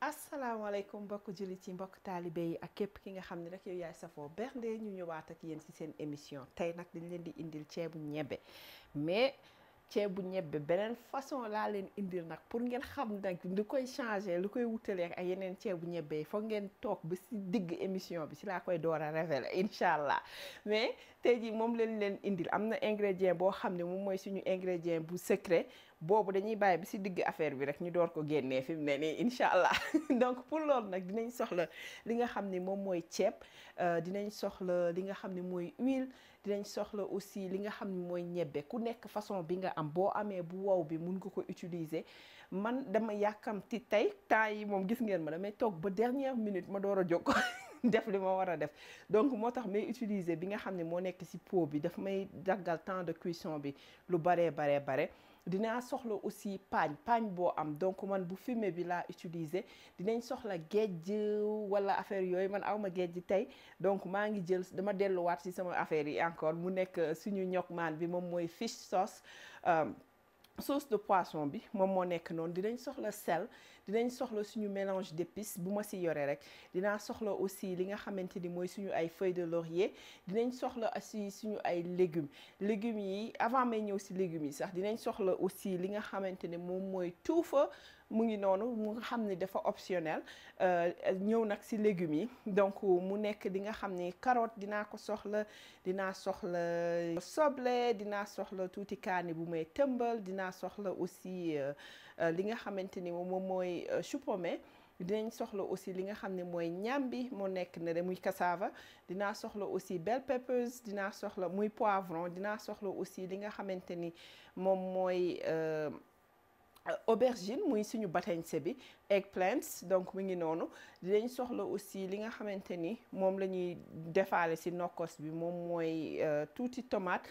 asalaamaaleykum mbokk jullit yi mbokk taalibe yi ak képp ki nga xam ne rek yow yaay safoo bernde ñu ñëwaat ak yéen ci seen émission tey nag dañ leen di indil ceebu ñebbe mais ceebu ñebbe beneen façon laa leen indil nag pour ngeen xam nag lu koy changer lu koy wutalee ak yeneen ceebu ñebbe yi foog ngeen toog ba ci digg émission bi ci laa koy door a révéler incha allah mais tey jii moom leen indil am na ingrédient boo xam ne moom mooy suñu ingrédient bu secret boobu dañuy bàyyi bi ci digg affaire bi rek ñu door ko génnee fi mu ne nii incha allah donc pour loolu nag dinañ soxla li nga xam ne moom mooy ceeb dinañ soxla li nga xam ne mooy huile dinañ soxla aussi li nga xam ne mooy ñebbe ku nekk façon bi nga am boo amee bu wow bi mun nga ko utiliser man dama yàkkamti tey temps yi moom gis ngeen ma damay toog ba dernière minute ma door a jóg def li ma war a def donc moo tax may utiliser bi nga xam ne moo nekk ci pot bi daf may daggal temps de cuisson bi lu bare dinaa soxla aussi paañ boo am donc man bu fumé bi laa utiliser dinañ soxla géej wala affaire yooyu man awma géej tey donc maa ngi jël dama delluwaat ci sama affaire yi encore mu nekk suñu ñok maan bi moom mooy fish sauce sauce de poisson bi moom moo nekk noonu dinañ soxla sel dinañ soxla suñu mélange d'épices bu ma ci yore rek dinaa soxla aussi li nga xamante ni mooy suñu ay feuilles de laurier dinañ soxla aussi suñu ay légumes yi avant may ñëw ci légumes yi sax dinañ soxla aussi li nga xamante ne moom mooy tuufa mu ngi noonu mu nga xam ne dafa optionnel ñëw nag ci légumes yi donc mu nekk di nga xam ne carotte dinaa ko soxla dinaa soxla soble dinaa soxla tuuti kaani bu may tëmbal dinaa soxla aussi li nga xamante ni moom mooy chou pommé dinañ soxla aussi li nga xam ne mooy ñambi moo nekk ne muy cassava dinaa soxla aussi bell peppers dinaa soxla muy poivron dinaa soxla aussi li nga xamante ni moom mooy aubergine muy suñu batañse bi eggplants donc mu ngi noonu dinañ soxla aussi li nga xamante ni moom la ñuy defaale ci nokkos bi moom mooy tuuti tomate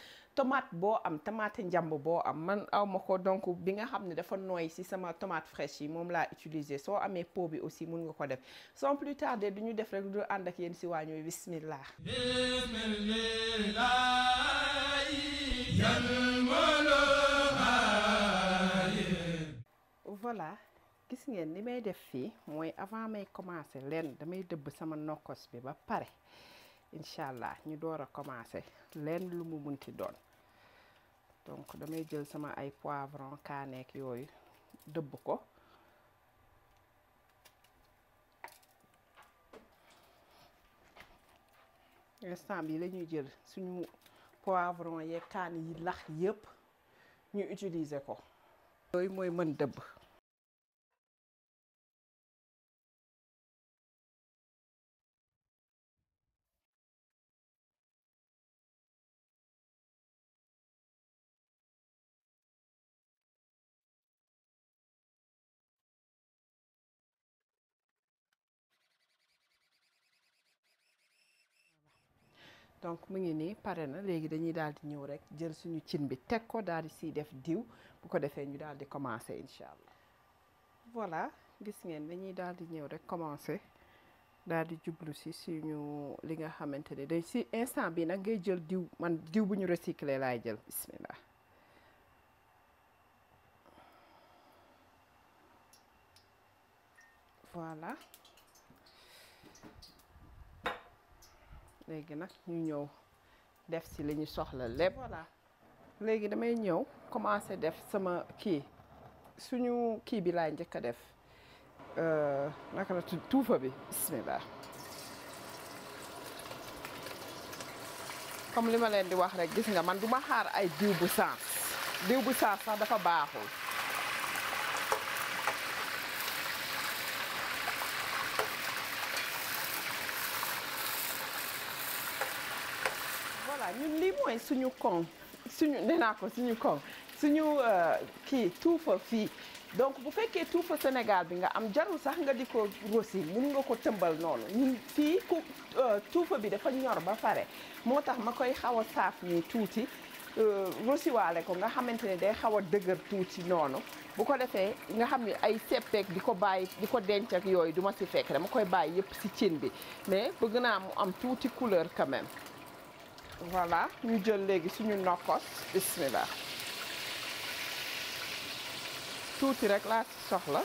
boo am tomate njamb boo am man awma ko donc bi nga xam ne dafa nooy ci sama tomate fraîche yi moom laa utiliser soo amee pot bi aussi mun nga ko def sans plus tarder du ñu def rek du ànd ak yéen ci waañu bismillah voilà gis ngeen li may def fii mooy avant may commencer leen damay dëbb sama nokkos bi ba pare incha allah ñu door a commencer leen lu mu munti doon donc damay jël sama ay poivron kaaneek yooyu dëbb ko instant bi la ñuy jël suñu poivron yeeg kaani yi lax yépp ñu utiliser ko yooyu mooy mën dëbb donc mu ngi nii pare na léegi dañuy daal di ñëw rek jël suñu cin bi teg ko daal di siy def diw bu ko defee ñu daal di commencer incha allah voilà gis ngeen dañuy daal di ñëw rek commencer daal di jublu si suñu li nga xamante ne day si instant bi nag ngay jël diw man diw bu ñu recycler laay jël bismillah voilà léegi nag ñu ñëw def ci li ñu soxla lépp voilà léegi damay ñëw commencer def sama suñu bi laay njëkk a def naka la tuufa bi bismillah comme li ma leen di wax rek gis nga man duma xaar ay diw bu sax dafa baaxul ñun lii mooy suñu koŋ suñu tuufa fii donc bu fekkee tuufa Sénégal bi nga am jarul sax nga di ko rosi mun nga ko tëmbal noonu ñun fii tuufa bi dafa ñor ba pare moo tax ma koy xaw a saaf nii tuuti rosiwaale ko nga xamante ne day xaw a dëgër tuuti noonu bu ko defee nga xam ne ay seppeek di ko bàyyi di ko denc ak yooyu duma si fekk dama koy bàyyi yëpp si cin bi mais bëgg naa mu am tuuti couleur quand même. Voilà ñu jël léegi suñu nokkos bismillah tuuti rek laa ci soxla.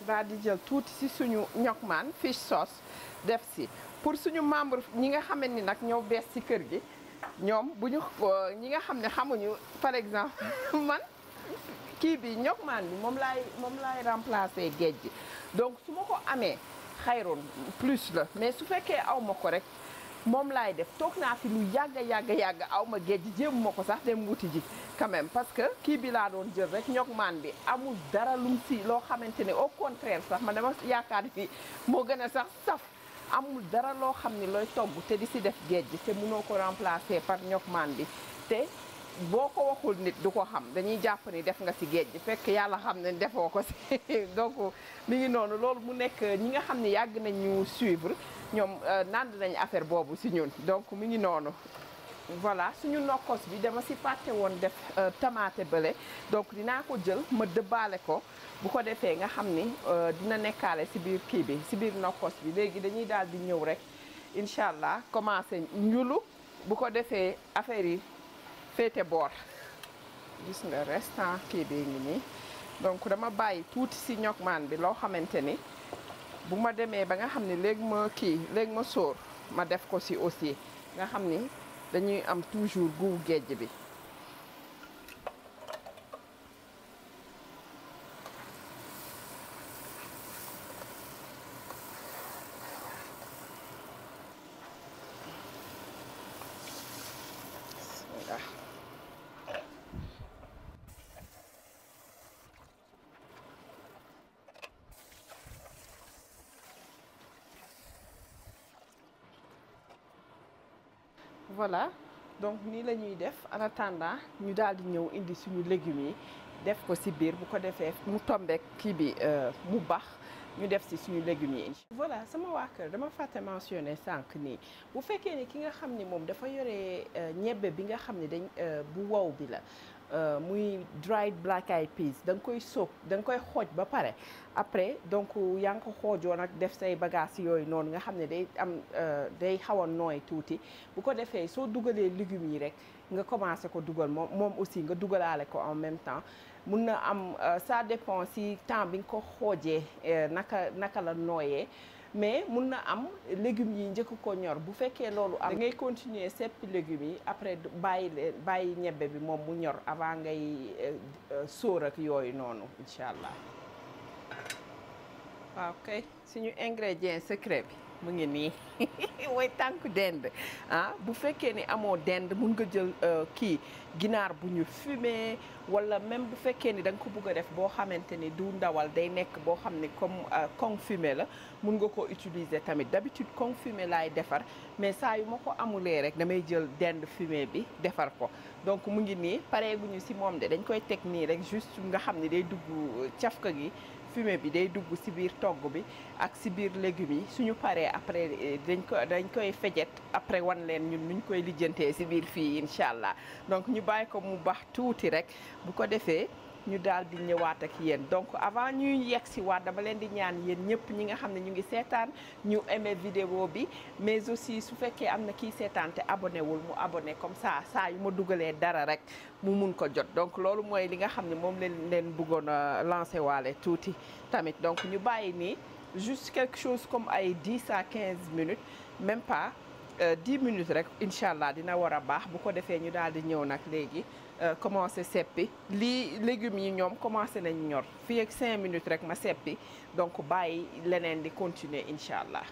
daal di jël tuuti ci suñu ñokmaan fish sauce def si pour suñu membre ñi nga xam ni nag ñoo bees ci kër gi ñoom bu ñu ñi nga xam ne xamuñu par exemple man kii bi ñokmaan bi moom laay remplacer géej gi donc su ma ko amee xayroon plus la mais su fekkee aw ma ko rek moom laay def toog naa fi lu yàgg aw ma géej jéem ma ko sax dem wuti ji quand même parce que kii bi laa doon jël rek ñokmaan bi amul dara lum si loo xamante ne au contraire sax man dama yaakaar ni moo gën a sax saf amul dara loo xam ni looy togg te di si def géej te mënoo ko remplacer par ñokmaan bi te boo ko waxul nit du ko xam dañuy jàpp ni def nga si géej fekk yàlla xam ne defoo ko si donc mi ngi noonu loolu mu nekk ñi nga xam ne yàgg nañ ñu suivre ñoom nand nañ affaire boobu si ñun donc mi ngi noonu. Voilà suñu nokkos bi dama si fàtte woon def tamaate bële donc dinaa ko jël ma dëbbaale ko bu ko defee nga xam ni dina nekkaale si biir kii bi si biir nokkos bi léegi dañuy daal di ñëw rek incha allah commencé njulu bu ko defee affaire yi féete boor gis nga restant kii bi ngi nii donc dama bàyyi tuuti si ñokmaan bi loo xamante ni bu ma demee ba nga xam ne léegi ma sóor ma def ko si aussi nga xam ni dañuy am toujours goût géej bi. Voilà donc nii la ñuy def en attendant ñu daal di ñëw indi suñu légumes yi def ko ci biir bu ko defee mu tombeek kii bi mu baax ñu def ci suñu légumes yi. Voilà sama waa kër dama fàtte mentionné sànq nii bu fekkee ni ki nga xam ni moom dafa yore ñebbe bi nga xam ne dañ bu wow bi la muy dried black eyed peas da nga koy soog da nga koy xooj ba pare après donc yaa ngi ko xoojoon ak def say bagages yooyu noonu nga xam ne day am day xaw a nooy tuuti bu ko defee soo dugalee légumes yi rek nga commencé ko dugal moom aussi nga dugalaale ko en même temps mun na am ça dépend si temps bi nga ko xoojee naka la nooyee mais mun na am légumes yi njëkk ko ñor bu fekkee loolu am da ngay continuer seppi légumes yi après bàyyi ñebbe bi moom mu ñor avant ngay sóor ak yooyu noonu incha allah. waaw kay suñu ingrédient secret bi mu ngi nii mooy tànku dend bu fekkee ni amoo dend mun nga jël kii ginaar bu ñu fumé wala même bu fekkee ni da nga ko bëgg a def boo xamante ni du ndawal day nekk boo xam ne comme kong fumé la mun nga ko utiliser tamit d'habitude kong fumé laay defar mais saa yu ma ko amulee rek damay jël dend fumé bi defar ko donc mu ngi nii pareeguñu si moom de dañ koy teg nii rek juste nga xam ne day dugg cafka gi fumée bi day dugg ci biir togg bi ak ci biir légumes yi suñu paree après dañ koy fejet après wan leen ñun nuñ koy lijjantee ci biir fii incha allah donc ñu bàyyi ko mu baax tuuti rek bu ko defee ñu daal di ñëwaat ak yéen donc avant ñuy yegg ci waat dama leen di ñaan yéen ñëpp ñi nga xam ne ñu ngi seetaan ñu aimé vidéo bi mais aussi su fekkee am na kii seetaan te abonné wul mu abonné comme ça saa yu ma dugalee dara rek mu mun ko jot donc loolu mooy li nga xam ne moom leen bëggoon a lancé waale tuuti tamit donc ñu bàyyi nii juste quelque chose comme ay 10 à 15 minutes même pas 10 minutes rek incha allah dina war a baax bu ko defee ñu daal di ñëw nag léegi commencé seppi lii légumes yi ñoom commencé nañ ñor fii ak 5 minutes rek ma seppi donc bàyyi leneen di continuer incha allah.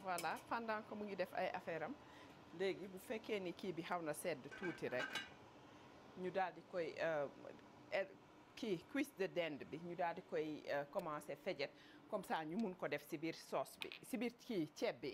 voilà pendant que mu ngi def ay affaire am léegi bu fekkee ni kii bi xaw na sedd tuuti rek ñu daal di koy kii cuisse de dinde bi ñu daal di koy commencer fejet comme ça ñu mun ko def ci biir sauce bi ci biir kii ceeb bi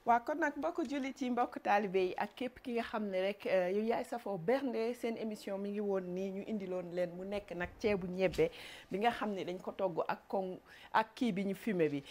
waa kon nag mbokk jullit yi mbokk taalibe yi ak képp ki nga xam ne rek yow yaay safoo bernde seen émission mi ngi woon nii ñu indiloon leen mu nekk nag ceebu ñebbe bi nga xam ne dañ ko togg ak koŋ ak kii bi ñu fumé bi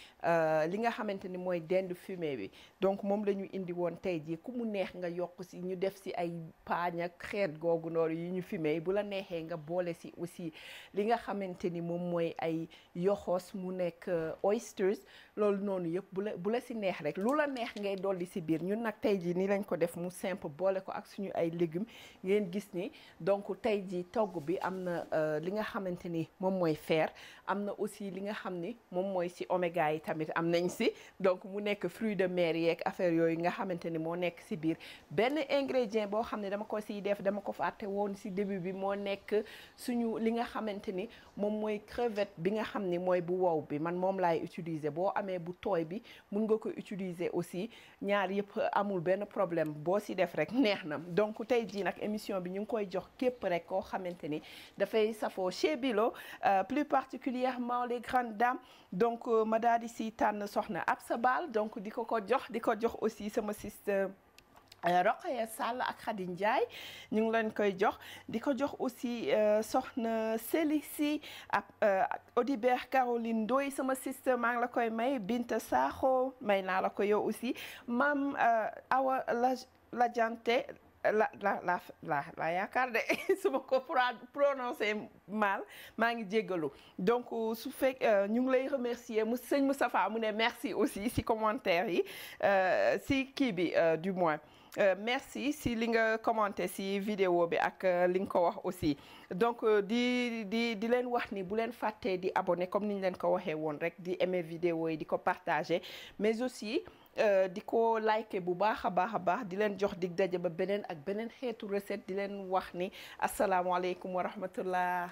li nga xamante ni mooy dinde fumé bi donc moom la ñu indi woon tey jii ku mu neex nga yokk si ñu def si ay paañ ak xeet googu noonu yi ñu fumé bu la neexee nga boole si aussi li nga xamante ni moom mooy ay yoxoos mu nekk oysters loolu noonu yëpp bu la si neex rek lu la neex ngay dolli si biir ñun nag tey jii nii lañ ko def mu simple boole ko ak suñu ay légumes ngeen gis ni donc tey jii togg bi am na li nga xamante ni moom mooy fer am na aussi li nga xam ni moom mooy si oméga yi tamit am nañ si donc mu nekk fruits de mer yeeg affaire yooyu nga xamante ni moo nekk si biir benn ingrédient boo xam ne dama ko siy def dama ko fàtte woon si début bi moo nekk suñu li nga xamante ni moom mooy crevette bi nga xam ni mooy bu wow bi man moom laay utiliser boo amee bu tooy bi mun nga ko utiliser aussi ñaar yëpp amul benn problème boo si def rek neex na donc tey jii nag émission bi ñu ngi koy jox képp rek koo xamante ni dafay safoo chez Bilo plus particulièrement les grandes dames donc ma daal di si tànn soxna Absa Bal donc di ko jox aussi sama sister Rokhaya Sall ak Khady Ndiaye ñu ngi leen koy jox di ko jox aussi soxna Célici ak Audibert Caroline Ndoye sama sister maa ngi la koy may Binta Sakho may naa la ko yow aussi maam Awa la jante la yaakaar de su ma ko prononcé mal maa ngi jéggalu donc su fekk ñu ngi lay remercier mu sëñ Moustapha mu ne merci aussi si commentaire yi si kii bi du moins merci si li nga commenté si vidéo bi ak li nga ko wax aussi donc di leen wax ni bu leen fàttee di abonné comme ni ñu leen ko waxee woon rek di aimer vidéo yi di ko partager mais aussi di ko like bu baax a baax di leen jox dig daje ba beneen ak beneen xeetu recette di leen wax ni asalaamaaleykum wa rahmatullah